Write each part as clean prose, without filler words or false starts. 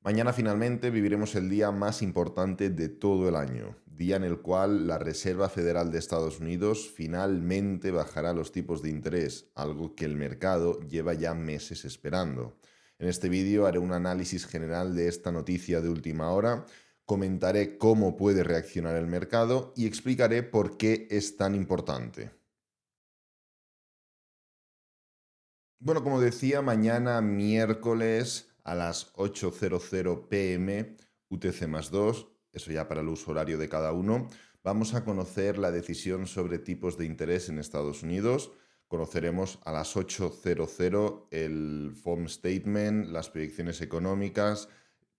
Mañana finalmente viviremos el día más importante de todo el año, día en el cual la Reserva Federal de Estados Unidos finalmente bajará los tipos de interés, algo que el mercado lleva ya meses esperando. En este vídeo haré un análisis general de esta noticia de última hora, comentaré cómo puede reaccionar el mercado y explicaré por qué es tan importante. Bueno, como decía, mañana miércoles a las 8:00 p.m. UTC+2, eso ya para el uso horario de cada uno, vamos a conocer la decisión sobre tipos de interés en Estados Unidos. Conoceremos a las 8:00 el FOMC Statement, las proyecciones económicas,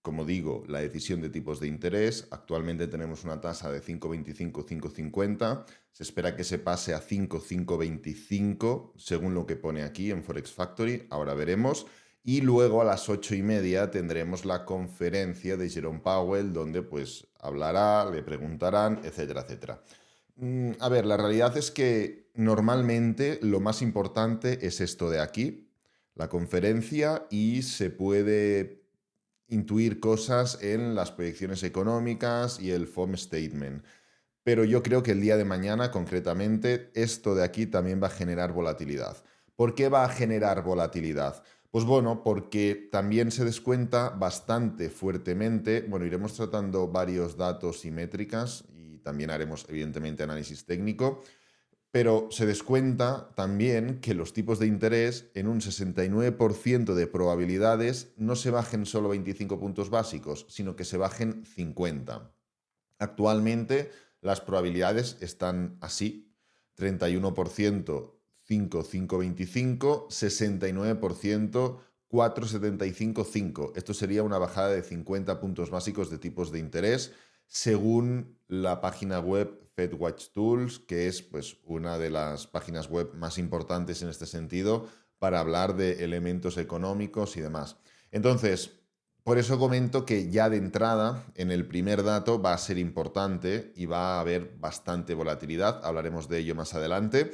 como digo, la decisión de tipos de interés. Actualmente tenemos una tasa de 5,25, 5,50. Se espera que se pase a 5, 5,25, según lo que pone aquí en Forex Factory. Ahora veremos. Y luego a las 8:30 tendremos la conferencia de Jerome Powell, donde pues hablará, le preguntarán, etcétera, etcétera. A ver, la realidad es que normalmente lo más importante es esto de aquí, la conferencia, y se puede intuir cosas en las proyecciones económicas y el FOMC Statement. Pero yo creo que el día de mañana, concretamente, esto de aquí también va a generar volatilidad. ¿Por qué va a generar volatilidad? Pues bueno, porque también se descuenta bastante fuertemente. Bueno, iremos tratando varios datos y métricas y también haremos, evidentemente, análisis técnico, pero se descuenta también que los tipos de interés en un 69% de probabilidades no se bajen solo 25 puntos básicos, sino que se bajen 50. Actualmente las probabilidades están así: 31% 5, 5,25, 69% 4,75, 5. Esto sería una bajada de 50 puntos básicos de tipos de interés según la página web FedWatch Tools, que es pues una de las páginas web más importantes en este sentido para hablar de elementos económicos y demás. Entonces, por eso comento que ya de entrada, en el primer dato va a ser importante y va a haber bastante volatilidad. Hablaremos de ello más adelante.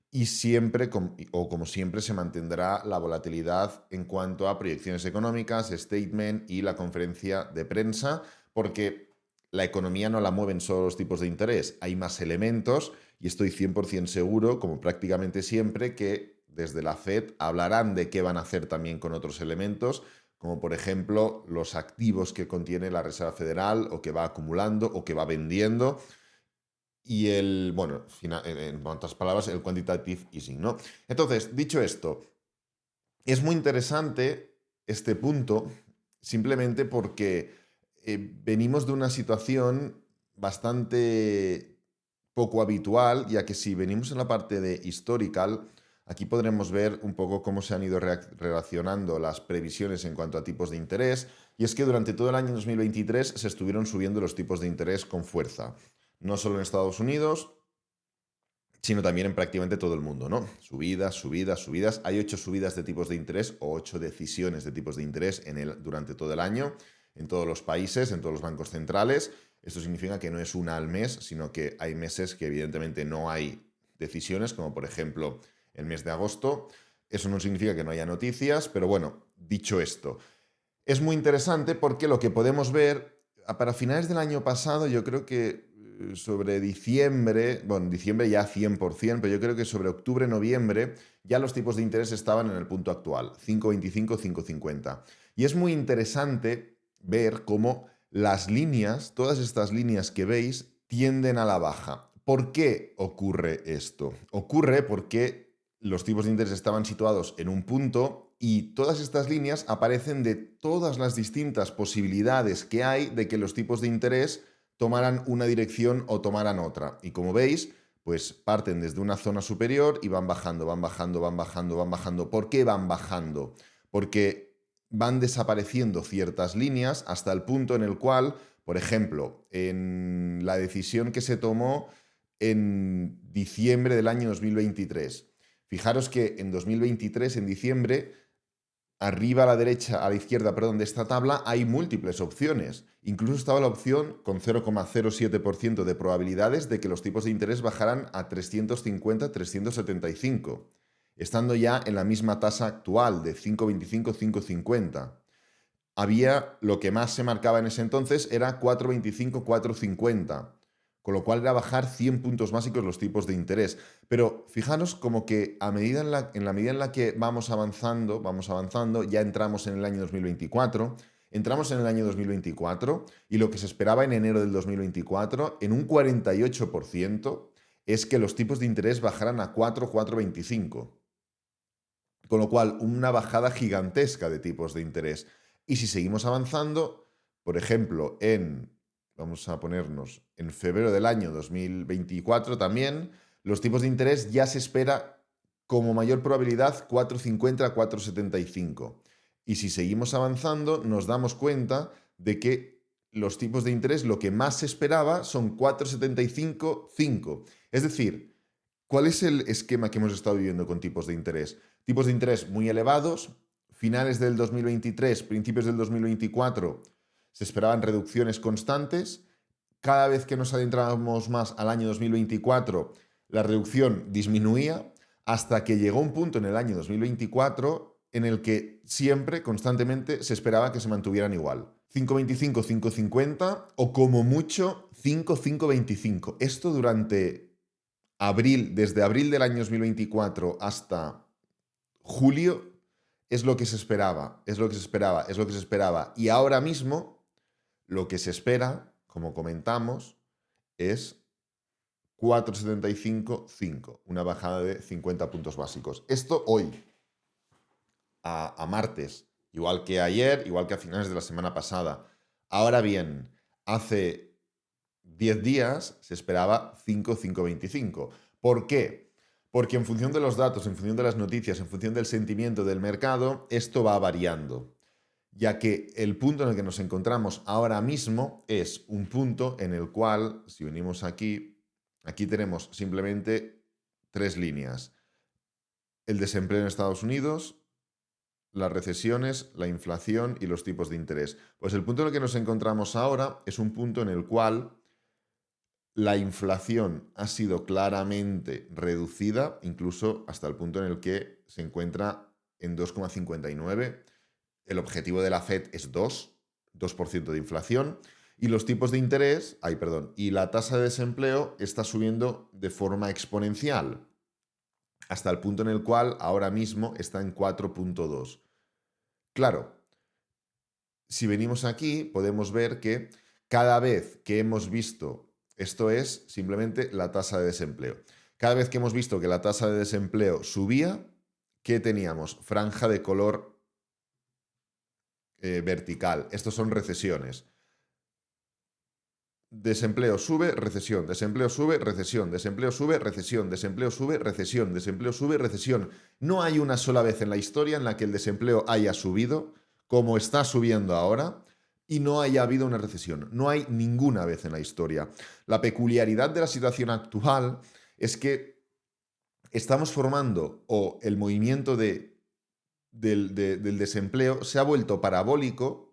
Y siempre, o como siempre, se mantendrá la volatilidad en cuanto a proyecciones económicas, statement y la conferencia de prensa, porque la economía no la mueven solo los tipos de interés. Hay más elementos y estoy 100% seguro, como prácticamente siempre, que desde la Fed hablarán de qué van a hacer también con otros elementos, como por ejemplo los activos que contiene la Reserva Federal o que va acumulando o que va vendiendo y bueno, en otras palabras, el quantitative easing, ¿no? Entonces, dicho esto, es muy interesante este punto simplemente porque venimos de una situación bastante poco habitual, ya que si venimos en la parte de historical, aquí podremos ver un poco cómo se han ido relacionando las previsiones en cuanto a tipos de interés, y es que durante todo el año 2023 se estuvieron subiendo los tipos de interés con fuerza, no solo en Estados Unidos, sino también en prácticamente todo el mundo, ¿no? Subidas, subidas, subidas. Hay 8 subidas de tipos de interés o 8 decisiones de tipos de interés durante todo el año, en todos los países, en todos los bancos centrales. Esto significa que no es una al mes, sino que hay meses que evidentemente no hay decisiones, como por ejemplo el mes de agosto. Eso no significa que no haya noticias, pero bueno, dicho esto, es muy interesante porque lo que podemos ver para finales del año pasado, yo creo que sobre diciembre, bueno, diciembre ya 100%, pero yo creo que sobre octubre, noviembre, ya los tipos de interés estaban en el punto actual, 5,25, 5,50. Y es muy interesante ver cómo las líneas, todas estas líneas que veis, tienden a la baja. ¿Por qué ocurre esto? Ocurre porque los tipos de interés estaban situados en un punto y todas estas líneas aparecen de todas las distintas posibilidades que hay de que los tipos de interés tomaran una dirección o tomaran otra. Y como veis, pues parten desde una zona superior y van bajando, van bajando, van bajando, van bajando. ¿Por qué van bajando? Porque van desapareciendo ciertas líneas hasta el punto en el cual, por ejemplo, en la decisión que se tomó en diciembre del año 2023. Fijaros que en 2023, en diciembre, arriba a la derecha, a la izquierda, perdón, de esta tabla hay múltiples opciones. Incluso estaba la opción con 0,07% de probabilidades de que los tipos de interés bajaran a 350, 375, estando ya en la misma tasa actual de 5,25, 5,50. lo que más se marcaba en ese entonces era 4,25, 4,50, con lo cual era bajar 100 puntos básicos los tipos de interés. Pero fijaros como que en la medida en la que vamos avanzando, ya entramos en el año 2024, entramos en el año 2024 y lo que se esperaba en enero del 2024, en un 48%, es que los tipos de interés bajaran a 4, 4,25. Con lo cual, una bajada gigantesca de tipos de interés. Y si seguimos avanzando, por ejemplo, vamos a ponernos en febrero del año 2024 también, los tipos de interés ya se espera como mayor probabilidad 4,50 a 4,75. Y si seguimos avanzando, nos damos cuenta de que los tipos de interés lo que más se esperaba son 4,75, 5. Es decir, ¿cuál es el esquema que hemos estado viviendo con tipos de interés? Tipos de interés muy elevados, finales del 2023, principios del 2024, se esperaban reducciones constantes. Cada vez que nos adentrábamos más al año 2024, la reducción disminuía hasta que llegó un punto en el año 2024 en el que siempre, constantemente, se esperaba que se mantuvieran igual. 5,25, 5,50 o como mucho 5, 5,25. Esto durante desde abril del año 2024 hasta julio es lo que se esperaba, es lo que se esperaba, es lo que se esperaba. Y ahora mismo lo que se espera, como comentamos, es 4,75, 5, una bajada de 50 puntos básicos. Esto hoy, a martes, igual que ayer, igual que a finales de la semana pasada. Ahora bien, hace 10 días se esperaba 5, 5,25. ¿Por qué? Porque en función de los datos, en función de las noticias, en función del sentimiento del mercado, esto va variando. Ya que el punto en el que nos encontramos ahora mismo es un punto en el cual, si venimos aquí tenemos simplemente 3 líneas. El desempleo en Estados Unidos, las recesiones, la inflación y los tipos de interés. Pues el punto en el que nos encontramos ahora es un punto en el cual la inflación ha sido claramente reducida, incluso hasta el punto en el que se encuentra en 2,59. El objetivo de la Fed es 2% de inflación. Y los tipos de interés, y la tasa de desempleo está subiendo de forma exponencial, hasta el punto en el cual ahora mismo está en 4,2. Claro, si venimos aquí, podemos ver que cada vez que hemos visto, esto es simplemente la tasa de desempleo, cada vez que hemos visto que la tasa de desempleo subía, ¿qué teníamos? Franja de color vertical. Estos son recesiones. Desempleo sube, recesión, desempleo sube, recesión, desempleo sube, recesión, desempleo sube, recesión, desempleo sube, recesión. No hay una sola vez en la historia en la que el desempleo haya subido como está subiendo ahora y no haya habido una recesión. No hay ninguna vez en la historia. La peculiaridad de la situación actual es que estamos formando, o el movimiento del desempleo se ha vuelto parabólico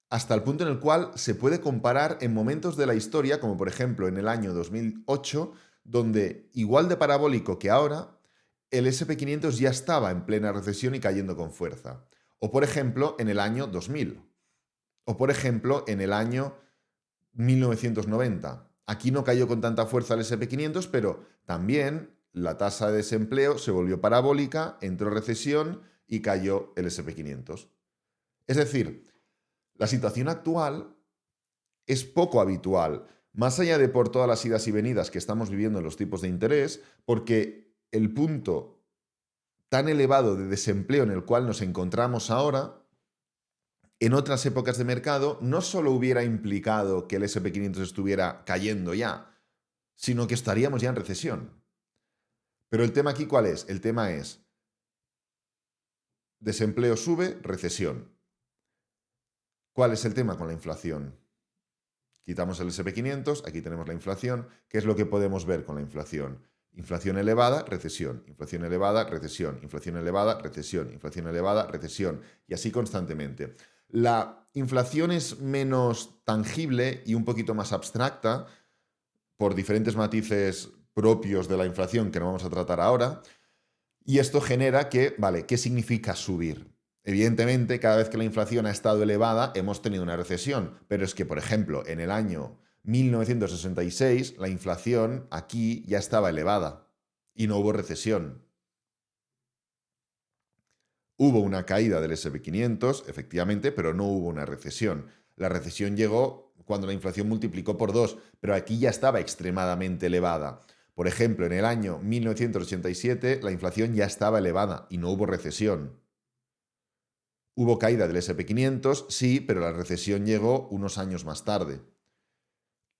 hasta el punto en el cual se puede comparar en momentos de la historia, como por ejemplo en el año 2008, donde igual de parabólico que ahora, el SP500 ya estaba en plena recesión y cayendo con fuerza. O por ejemplo en el año 2000. O por ejemplo en el año 1990. Aquí no cayó con tanta fuerza el SP500, pero también la tasa de desempleo se volvió parabólica, entró recesión y cayó el SP500. Es decir, la situación actual es poco habitual, más allá de por todas las idas y venidas que estamos viviendo en los tipos de interés, porque el punto tan elevado de desempleo en el cual nos encontramos ahora, en otras épocas de mercado, no solo hubiera implicado que el SP500 estuviera cayendo ya, sino que estaríamos ya en recesión. Pero el tema aquí, ¿cuál es? El tema es desempleo sube, recesión. ¿Cuál es el tema con la inflación? Quitamos el SP500, aquí tenemos la inflación. ¿Qué es lo que podemos ver con la inflación? Inflación elevada, recesión. Inflación elevada, recesión. Inflación elevada, recesión. Inflación elevada, recesión. Y así constantemente. La inflación es menos tangible y un poquito más abstracta por diferentes matices propios de la inflación que no vamos a tratar ahora. Y esto genera que, vale, ¿qué significa subir? Evidentemente, cada vez que la inflación ha estado elevada, hemos tenido una recesión. Pero es que, por ejemplo, en el año 1966, la inflación aquí ya estaba elevada y no hubo recesión. Hubo una caída del SP 500, efectivamente, pero no hubo una recesión. La recesión llegó cuando la inflación multiplicó por 2, pero aquí ya estaba extremadamente elevada. Por ejemplo, en el año 1987 la inflación ya estaba elevada y no hubo recesión. Hubo caída del SP 500, sí, pero la recesión llegó unos años más tarde.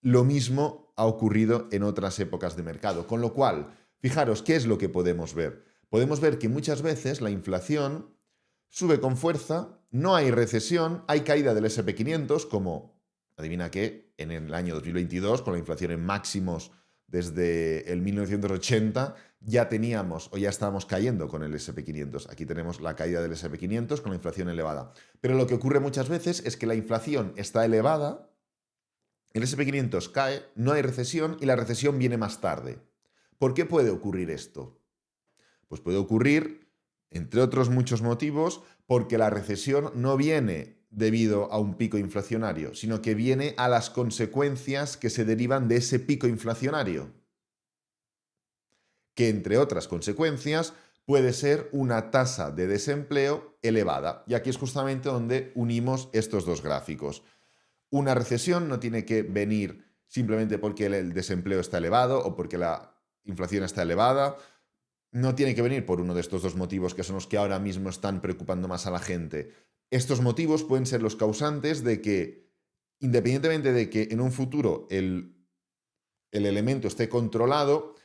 Lo mismo ha ocurrido en otras épocas de mercado, con lo cual, fijaros, ¿qué es lo que podemos ver? Podemos ver que muchas veces la inflación sube con fuerza, no hay recesión, hay caída del SP 500, como, adivina qué, en el año 2022, con la inflación en máximos desde el 1980, ya teníamos o ya estábamos cayendo con el SP 500. Aquí tenemos la caída del SP 500 con la inflación elevada. Pero lo que ocurre muchas veces es que la inflación está elevada, el SP 500 cae, no hay recesión y la recesión viene más tarde. ¿Por qué puede ocurrir esto? Pues puede ocurrir, entre otros muchos motivos, porque la recesión no viene debido a un pico inflacionario, sino que viene a las consecuencias que se derivan de ese pico inflacionario, que entre otras consecuencias puede ser una tasa de desempleo elevada. Y aquí es justamente donde unimos estos dos gráficos. Una recesión no tiene que venir simplemente porque el desempleo está elevado o porque la inflación está elevada. No tiene que venir por uno de estos dos motivos que son los que ahora mismo están preocupando más a la gente. Estos motivos pueden ser los causantes de que, independientemente de que en un futuro el elemento esté controlado,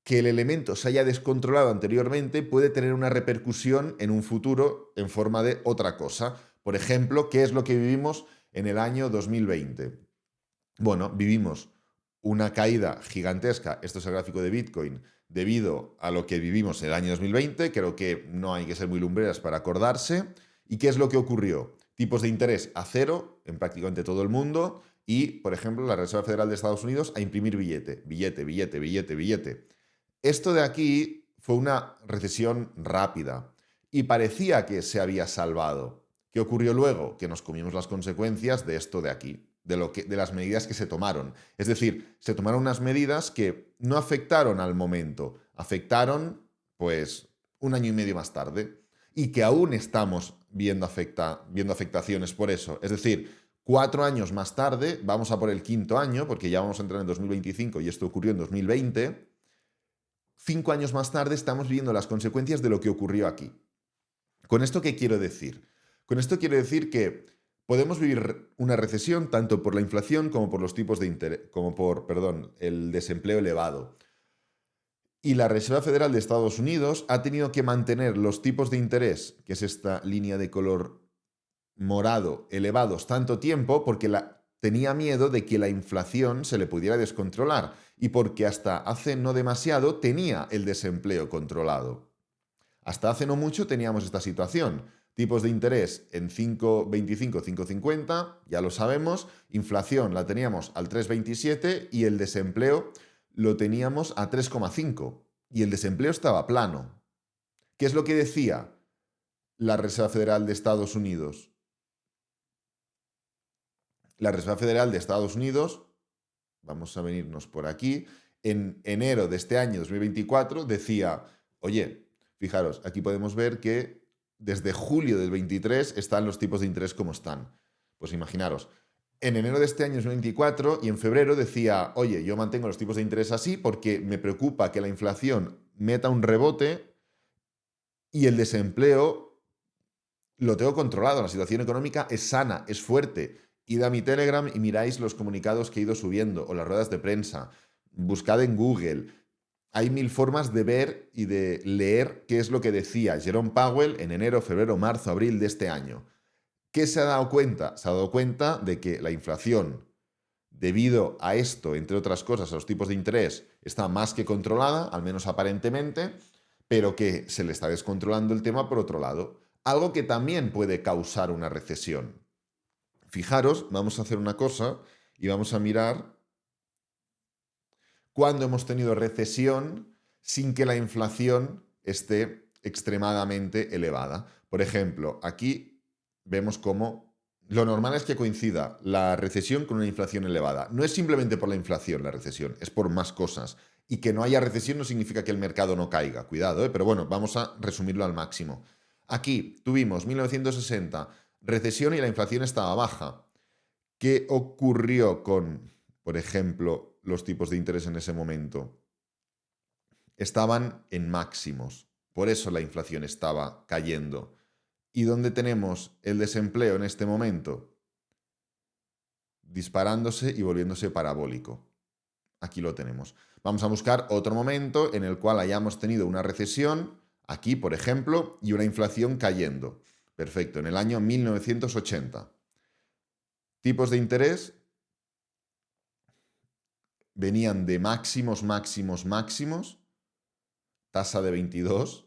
que el elemento se haya descontrolado anteriormente puede tener una repercusión en un futuro en forma de otra cosa. Por ejemplo, ¿qué es lo que vivimos en el año 2020? Bueno, vivimos una caída gigantesca, esto es el gráfico de Bitcoin, debido a lo que vivimos en el año 2020, creo que no hay que ser muy lumbreras para acordarse. ¿Y qué es lo que ocurrió? Tipos de interés a cero en prácticamente todo el mundo y, por ejemplo, la Reserva Federal de Estados Unidos a imprimir billete, billete, billete, billete, billete. Esto de aquí fue una recesión rápida y parecía que se había salvado. ¿Qué ocurrió luego? Que nos comimos las consecuencias de esto de aquí, de las medidas que se tomaron. Es decir, se tomaron unas medidas que no afectaron al momento, afectaron pues un año y medio más tarde y que aún estamos viendo afectaciones por eso. Es decir, 4 años más tarde, vamos a por el quinto año, porque ya vamos a entrar en 2025 y esto ocurrió en 2020. 5 años más tarde estamos viendo las consecuencias de lo que ocurrió aquí. ¿Con esto qué quiero decir? Con esto quiero decir que podemos vivir una recesión tanto por la inflación como por los tipos de interés, como por, perdón, el desempleo elevado. Y la Reserva Federal de Estados Unidos ha tenido que mantener los tipos de interés, que es esta línea de color morado, elevados tanto tiempo porque tenía miedo de que la inflación se le pudiera descontrolar y porque hasta hace no demasiado tenía el desempleo controlado. Hasta hace no mucho teníamos esta situación. Tipos de interés en 5,25, 5,50, ya lo sabemos. Inflación la teníamos al 3,27 y el desempleo lo teníamos a 3,5. Y el desempleo estaba plano. ¿Qué es lo que decía la Reserva Federal de Estados Unidos? La Reserva Federal de Estados Unidos, vamos a venirnos por aquí, en enero de este año 2024 decía, oye, fijaros, aquí podemos ver que desde julio del 23 están los tipos de interés como están. Pues imaginaros, en enero de este año 2024 y en febrero decía, oye, yo mantengo los tipos de interés así porque me preocupa que la inflación meta un rebote y el desempleo lo tengo controlado, la situación económica es sana, es fuerte. Id a mi Telegram y miráis los comunicados que he ido subiendo o las ruedas de prensa. Buscad en Google. Hay mil formas de ver y de leer qué es lo que decía Jerome Powell en enero, febrero, marzo, abril de este año. ¿Qué se ha dado cuenta? Se ha dado cuenta de que la inflación, debido a esto, entre otras cosas, a los tipos de interés, está más que controlada, al menos aparentemente, pero que se le está descontrolando el tema por otro lado. Algo que también puede causar una recesión. Fijaros, vamos a hacer una cosa y vamos a mirar cuándo hemos tenido recesión sin que la inflación esté extremadamente elevada. Por ejemplo, aquí vemos cómo lo normal es que coincida la recesión con una inflación elevada. No es simplemente por la inflación la recesión, es por más cosas. Y que no haya recesión no significa que el mercado no caiga, cuidado, ¿eh? Pero bueno, vamos a resumirlo al máximo. Aquí tuvimos 1960, recesión y la inflación estaba baja. ¿Qué ocurrió con, por ejemplo, los tipos de interés en ese momento? Estaban en máximos, por eso la inflación estaba cayendo. ¿Y dónde tenemos el desempleo en este momento? Disparándose y volviéndose parabólico. Aquí lo tenemos. Vamos a buscar otro momento en el cual hayamos tenido una recesión, aquí por ejemplo, y una inflación cayendo. Perfecto, en el año 1980. Tipos de interés venían de máximos, máximos, máximos, tasa de 22.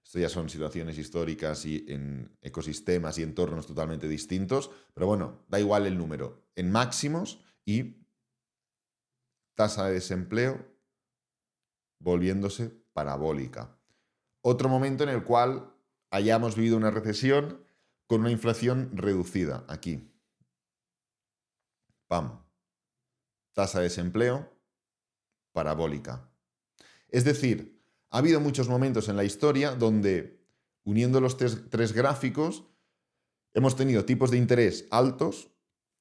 Esto ya son situaciones históricas y en ecosistemas y entornos totalmente distintos, pero bueno, da igual el número, en máximos y tasa de desempleo volviéndose parabólica. Otro momento en el cual hayamos vivido una recesión con una inflación reducida, aquí. ¡Pam! Tasa de desempleo parabólica. Es decir, ha habido muchos momentos en la historia donde, uniendo los tres gráficos, hemos tenido tipos de interés altos,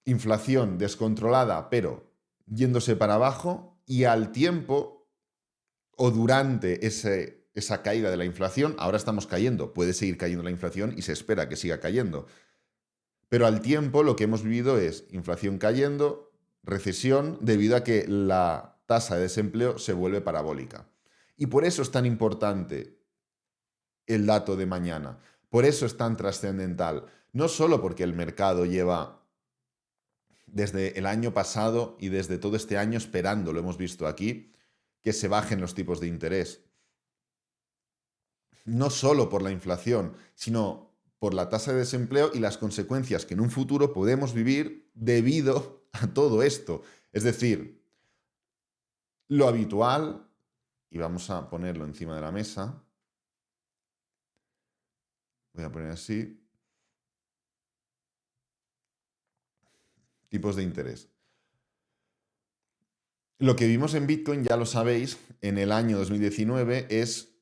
inflación descontrolada pero yéndose para abajo y al tiempo o durante esa caída de la inflación, ahora estamos cayendo, puede seguir cayendo la inflación y se espera que siga cayendo. Pero al tiempo lo que hemos vivido es inflación cayendo, recesión, debido a que la tasa de desempleo se vuelve parabólica. Y por eso es tan importante el dato de mañana. Por eso es tan trascendental. No solo porque el mercado lleva desde el año pasado y desde todo este año esperando, lo hemos visto aquí, que se bajen los tipos de interés. No solo por la inflación, sino por la tasa de desempleo y las consecuencias que en un futuro podemos vivir debido a todo esto. Es decir, lo habitual, y vamos a ponerlo encima de la mesa, voy a poner así, tipos de interés. Lo que vimos en Bitcoin, ya lo sabéis, en el año 2019 es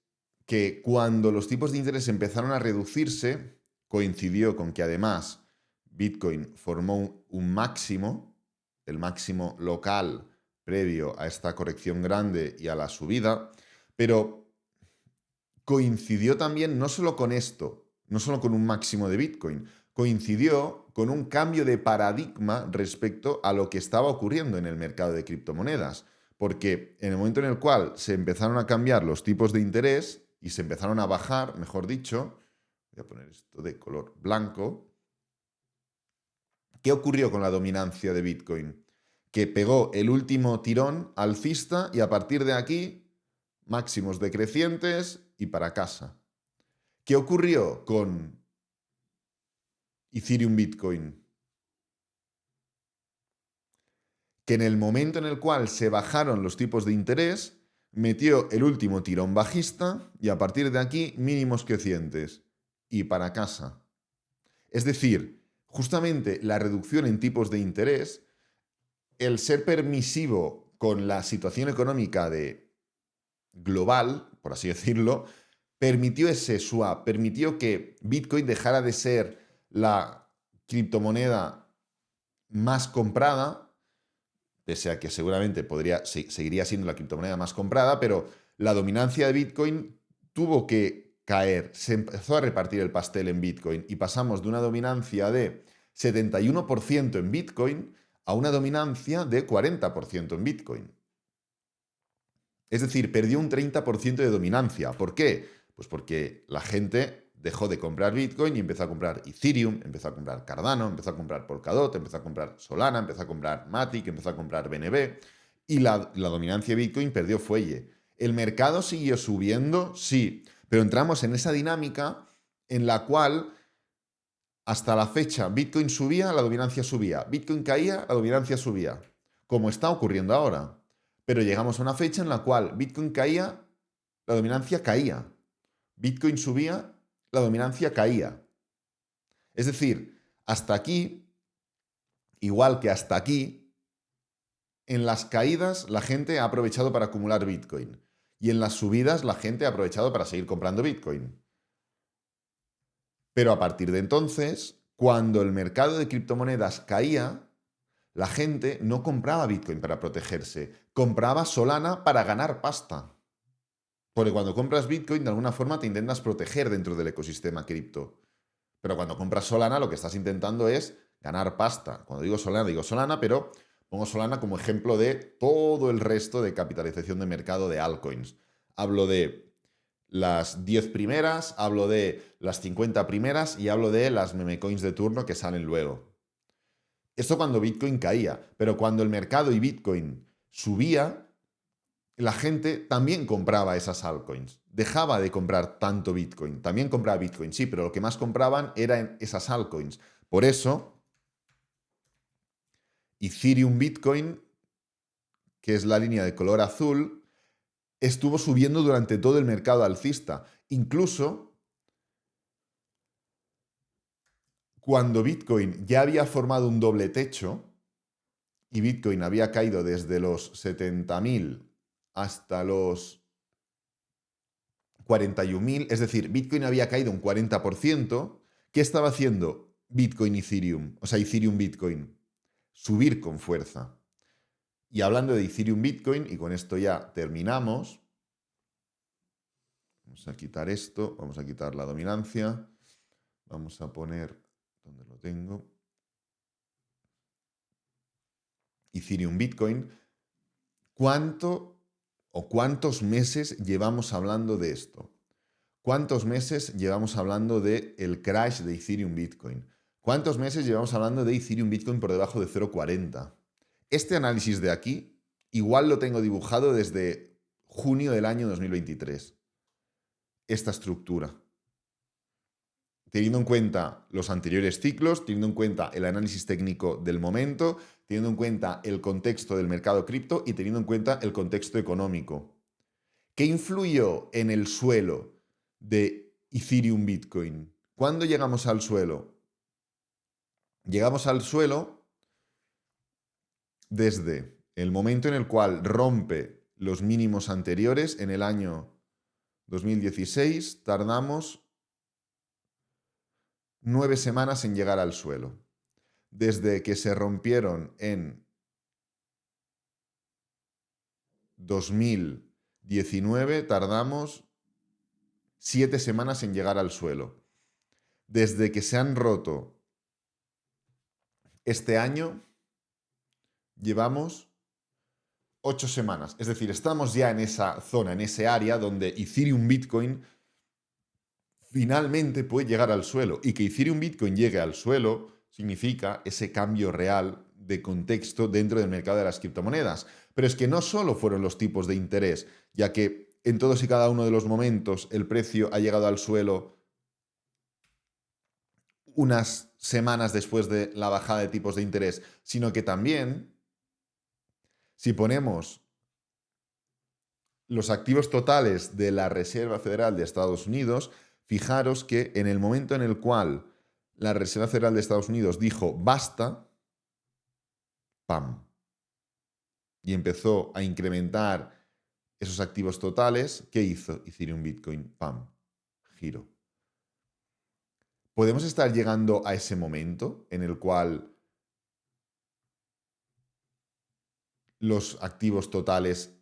que cuando los tipos de interés empezaron a reducirse, coincidió con que además Bitcoin formó un máximo, el máximo local previo a esta corrección grande y a la subida, pero coincidió también no solo con esto, no solo con un máximo de Bitcoin, coincidió con un cambio de paradigma respecto a lo que estaba ocurriendo en el mercado de criptomonedas. Porque en el momento en el cual se empezaron a cambiar los tipos de interés y se empezaron a bajar, mejor dicho, voy a poner esto de color blanco, ¿qué ocurrió con la dominancia de Bitcoin? Que pegó el último tirón alcista y a partir de aquí, máximos decrecientes y para casa. ¿Qué ocurrió con Ethereum Bitcoin? Que en el momento en el cual se bajaron los tipos de interés, metió el último tirón bajista y a partir de aquí mínimos crecientes y para casa. Es decir, justamente la reducción en tipos de interés, el ser permisivo con la situación económica de global, por así decirlo, permitió ese swap, permitió que Bitcoin dejara de ser la criptomoneda más comprada, pese a que seguramente seguiría siendo la criptomoneda más comprada, pero la dominancia de Bitcoin tuvo que caer, se empezó a repartir el pastel en Bitcoin y pasamos de una dominancia de 71% en Bitcoin a una dominancia de 40% en Bitcoin. Es decir, perdió un 30% de dominancia. ¿Por qué? Pues porque la gente dejó de comprar Bitcoin y empezó a comprar Ethereum, empezó a comprar Cardano, empezó a comprar Polkadot, empezó a comprar Solana, empezó a comprar Matic, empezó a comprar BNB y la dominancia de Bitcoin perdió fuelle. ¿El mercado siguió subiendo? Sí, pero entramos en esa dinámica en la cual hasta la fecha Bitcoin subía, la dominancia subía, Bitcoin caía, la dominancia subía, como está ocurriendo ahora. Pero llegamos a una fecha en la cual Bitcoin caía, la dominancia caía. Bitcoin subía, la dominancia caía. Es decir, hasta aquí, igual que hasta aquí, en las caídas la gente ha aprovechado para acumular Bitcoin y en las subidas la gente ha aprovechado para seguir comprando Bitcoin. Pero a partir de entonces, cuando el mercado de criptomonedas caía, la gente no compraba Bitcoin para protegerse, compraba Solana para ganar pasta. Porque cuando compras Bitcoin, de alguna forma te intentas proteger dentro del ecosistema cripto. Pero cuando compras Solana, lo que estás intentando es ganar pasta. Cuando digo Solana, pero pongo Solana como ejemplo de todo el resto de capitalización de mercado de altcoins. Hablo de las 10 primeras, hablo de las 50 primeras y hablo de las meme coins de turno que salen luego. Esto cuando Bitcoin caía, pero cuando el mercado y Bitcoin subía, la gente también compraba esas altcoins. Dejaba de comprar tanto Bitcoin. También compraba Bitcoin, sí, pero lo que más compraban eran esas altcoins. Por eso, Ethereum Bitcoin, que es la línea de color azul, estuvo subiendo durante todo el mercado alcista. Incluso cuando Bitcoin ya había formado un doble techo y Bitcoin había caído desde los 70.000 hasta los 41.000, es decir, Bitcoin había caído un 40%, ¿qué estaba haciendo Bitcoin Ethereum? O sea, Ethereum Bitcoin. Subir con fuerza. Y hablando de Ethereum Bitcoin, y con esto ya terminamos, vamos a quitar esto, vamos a quitar la dominancia, vamos a poner, ¿dónde lo tengo? Ethereum Bitcoin. ¿Cuánto o cuántos meses llevamos hablando de esto? ¿Cuántos meses llevamos hablando del crash de Ethereum Bitcoin? ¿Cuántos meses llevamos hablando de Ethereum Bitcoin por debajo de 0,40? Este análisis de aquí igual lo tengo dibujado desde junio del año 2023. Esta estructura. Teniendo en cuenta los anteriores ciclos, teniendo en cuenta el análisis técnico del momento, teniendo en cuenta el contexto del mercado cripto y teniendo en cuenta el contexto económico. ¿Qué influyó en el suelo de Ethereum Bitcoin? ¿Cuándo llegamos al suelo? Llegamos al suelo desde el momento en el cual rompe los mínimos anteriores en el año 2016, tardamos 9 semanas en llegar al suelo. Desde que se rompieron en 2019, tardamos 7 semanas en llegar al suelo. Desde que se han roto este año, llevamos 8 semanas. Es decir, estamos ya en esa zona, en ese área donde Ethereum Bitcoin finalmente puede llegar al suelo. Y que Ethereum Bitcoin llegue al suelo significa ese cambio real de contexto dentro del mercado de las criptomonedas. Pero es que no solo fueron los tipos de interés, ya que en todos y cada uno de los momentos el precio ha llegado al suelo unas semanas después de la bajada de tipos de interés, sino que también, si ponemos los activos totales de la Reserva Federal de Estados Unidos, fijaros que en el momento en el cual la Reserva Federal de Estados Unidos dijo basta, ¡pam! Y empezó a incrementar esos activos totales, ¿qué hizo Ethereum Bitcoin? ¡Pam! Giro. ¿Podemos estar llegando a ese momento en el cual los activos totales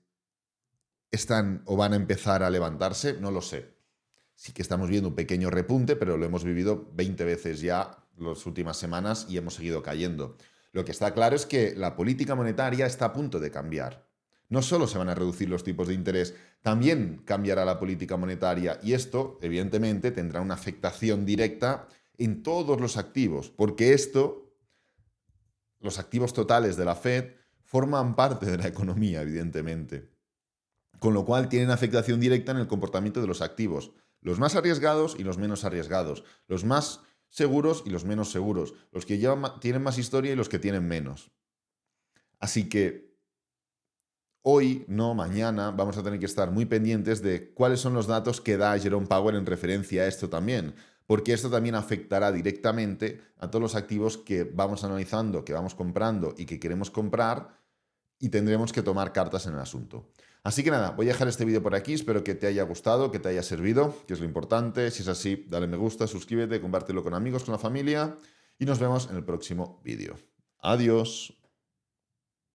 están o van a empezar a levantarse? No lo sé. Sí que estamos viendo un pequeño repunte, pero lo hemos vivido 20 veces ya las últimas semanas y hemos seguido cayendo. Lo que está claro es que la política monetaria está a punto de cambiar. No solo se van a reducir los tipos de interés, también cambiará la política monetaria y esto, evidentemente, tendrá una afectación directa en todos los activos, porque los activos totales de la Fed, forman parte de la economía, evidentemente. Con lo cual tienen afectación directa en el comportamiento de los activos. Los más arriesgados y los menos arriesgados. Los más seguros y los menos seguros. Los que tienen más historia y los que tienen menos. Así que Hoy, no mañana, vamos a tener que estar muy pendientes de cuáles son los datos que da Jerome Powell en referencia a esto también, porque esto también afectará directamente a todos los activos que vamos analizando, que vamos comprando y que queremos comprar, y tendremos que tomar cartas en el asunto. Así que nada, voy a dejar este vídeo por aquí, espero que te haya gustado, que te haya servido, que es lo importante. Si es así, dale me gusta, suscríbete, compártelo con amigos, con la familia y nos vemos en el próximo vídeo. Adiós.